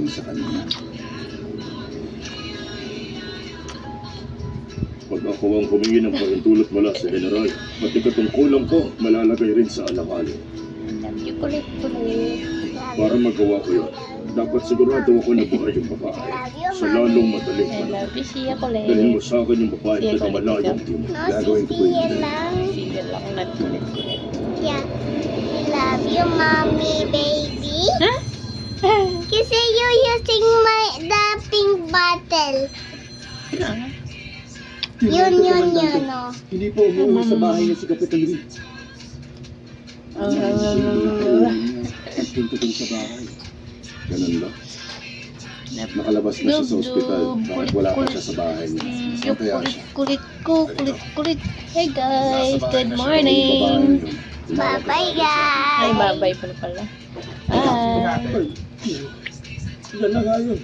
makarating sa kanya. Pag ako ang humingi ng pahintulot mula sa general, pati katungkulan ko malalagay rin sa alanganin. Love you, kulit-kulit. Para magawa ko yun, dapat sigurado ako na buhay yung babae sa lalong madaling I panahon. love you, siya kulit. Dalhin mo sa akin yung babae Siya na malayong timog. No, Gagawin ko po yun. siya lang. Siya lang nagkulit-kulit. Yeah. I love you, mommy, baby. Huh? Kasi you're using the pink bottle. Yun, oh. Hindi po umuwi sa bahay niya si Kapitan Reed. Nagpunta dun sa bahay. Ganun ba? Nakalabas na siya sa ospital. Bakit wala pa siya sa bahay niya? Saan kaya siya? Kulit-kulit. Hey guys, good morning. Bye-bye, guys. Ay, babay pala. Bye. Yan na nga yun.